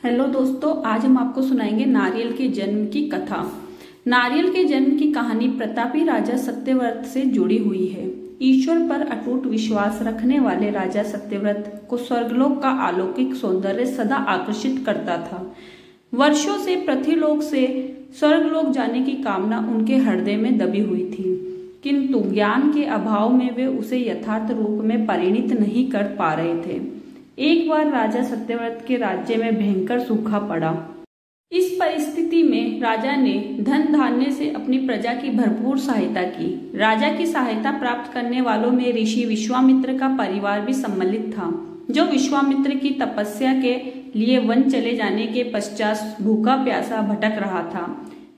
Hello दोस्तों, आज हम आपको सुनाएंगे नारियल के जन्म की कथा। नारियल के जन्म की कहानी प्रतापी राजा सत्यव्रत से जुड़ी हुई है। ईश्वर पर अटूट विश्वास रखने वाले राजा सत्यव्रत को स्वर्गलोक का अलौकिक सौंदर्य सदा आकर्षित करता था। वर्षों से पृथ्वीलोक से स्वर्गलोक जाने की कामना उनके हृदय में दबी हुई थी, किंतु ज्ञान के अभाव में वे उसे यथार्थ रूप में परिणित नहीं कर पा रहे थे। एक बार राजा सत्यव्रत के राज्य में भयंकर सूखा पड़ा। इस परिस्थिति में राजा ने धन धान्य से अपनी प्रजा की भरपूर सहायता की। राजा की सहायता प्राप्त करने वालों में ऋषि विश्वामित्र का परिवार भी सम्मिलित था, जो विश्वामित्र की तपस्या के लिए वन चले जाने के पश्चात भूखा प्यासा भटक रहा था।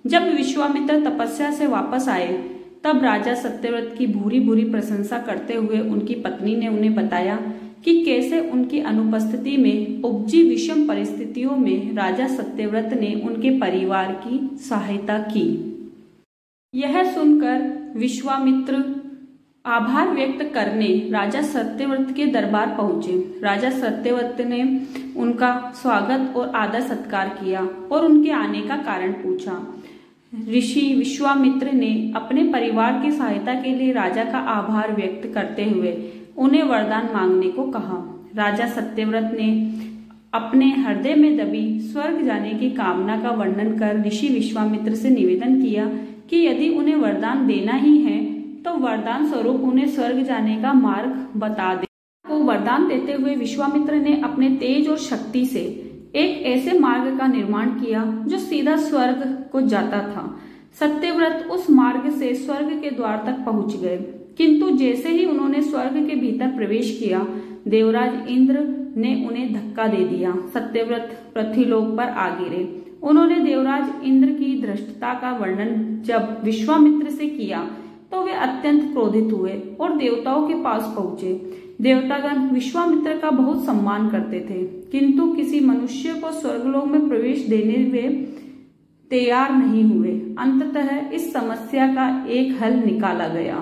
जब विश्वामित्र तपस्या से वापस आए, तब राजा सत्यव्रत की भूरी भूरी प्रशंसा करते हुए उनकी पत्नी ने उन्हें बताया कि कैसे उनकी अनुपस्थिति में उपजी विषम परिस्थितियों में राजा सत्यव्रत ने उनके परिवार की सहायता की। यह सुनकर विश्वामित्र आभार व्यक्त करने राजा सत्यव्रत के दरबार पहुंचे। राजा सत्यव्रत ने उनका स्वागत और आदर सत्कार किया और उनके आने का कारण पूछा। ऋषि विश्वामित्र ने अपने परिवार की सहायता के लिए राजा का आभार व्यक्त करते हुए उन्हें वरदान मांगने को कहा। राजा सत्यव्रत ने अपने हृदय में दबी स्वर्ग जाने की कामना का वर्णन कर ऋषि विश्वामित्र से निवेदन किया कि यदि उन्हें वरदान देना ही है तो वरदान स्वरूप उन्हें स्वर्ग जाने का मार्ग बता दे। को वरदान देते हुए विश्वामित्र ने अपने तेज और शक्ति से एक ऐसे मार्ग का निर्माण किया जो सीधा स्वर्ग को जाता था। सत्यव्रत उस मार्ग से स्वर्ग के द्वार तक पहुंच गए, किंतु जैसे ही उन्होंने स्वर्ग के भीतर प्रवेश किया, देवराज इंद्र ने उन्हें धक्का दे दिया। सत्यव्रत पृथ्वीलोक पर आ गिरे। उन्होंने देवराज इंद्र की धृष्टता का वर्णन जब विश्वामित्र से किया तो वे अत्यंत क्रोधित हुए और देवताओं के पास पहुंचे। देवतागण विश्वामित्र का बहुत सम्मान करते थे, किंतु किसी मनुष्य को स्वर्गलोक में प्रवेश देने वे तैयार नहीं हुए। अंततः इस समस्या का एक हल निकाला गया।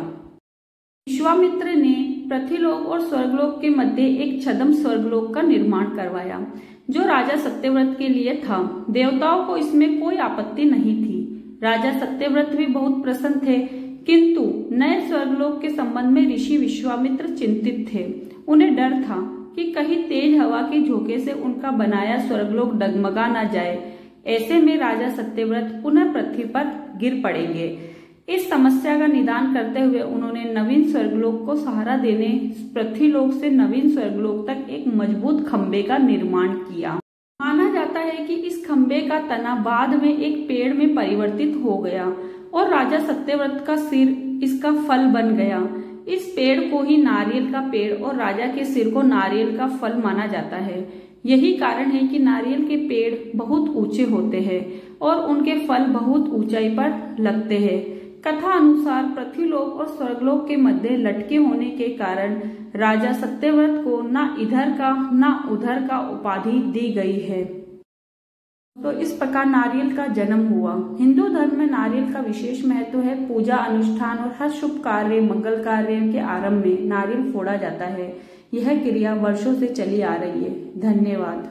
विश्वामित्र ने पृथ्वीलोक और स्वर्गलोक के मध्य एक छद्म स्वर्गलोक का निर्माण करवाया, जो राजा सत्यव्रत के लिए था। देवताओं को इसमें कोई आपत्ति नहीं थी। राजा सत्यव्रत भी बहुत प्रसन्न थे, किंतु नए स्वर्गलोक के संबंध में ऋषि विश्वामित्र चिंतित थे। उन्हें डर था कि कहीं तेज हवा के झोंके से उनका बनाया स्वर्गलोक डगमगा न जाए। ऐसे में राजा सत्यव्रत पुनः पृथ्वी पर गिर पड़ेंगे। इस समस्या का निदान करते हुए उन्होंने नवीन स्वर्गलोक को सहारा देने पृथ्वीलोक से नवीन स्वर्गलोक तक एक मजबूत खंबे का निर्माण किया। माना जाता है कि इस खंबे का तना बाद में एक पेड़ में परिवर्तित हो गया और राजा सत्यव्रत का सिर इसका फल बन गया। इस पेड़ को ही नारियल का पेड़ और राजा के सिर को नारियल का फल माना जाता है। यही कारण है कि नारियल के पेड़ बहुत ऊंचे होते हैं और उनके फल बहुत ऊंचाई पर लगते हैं। कथा अनुसार पृथ्वीलोक और स्वर्गलोक के मध्य लटके होने के कारण राजा सत्यव्रत को न इधर का न उधर का उपाधि दी गई है। तो इस प्रकार नारियल का जन्म हुआ। हिंदू धर्म में नारियल का विशेष महत्व है। पूजा अनुष्ठान और हर शुभ कार्य मंगल कार्य के आरंभ में नारियल फोड़ा जाता है। यह क्रिया वर्षों से चली आ रही है। धन्यवाद।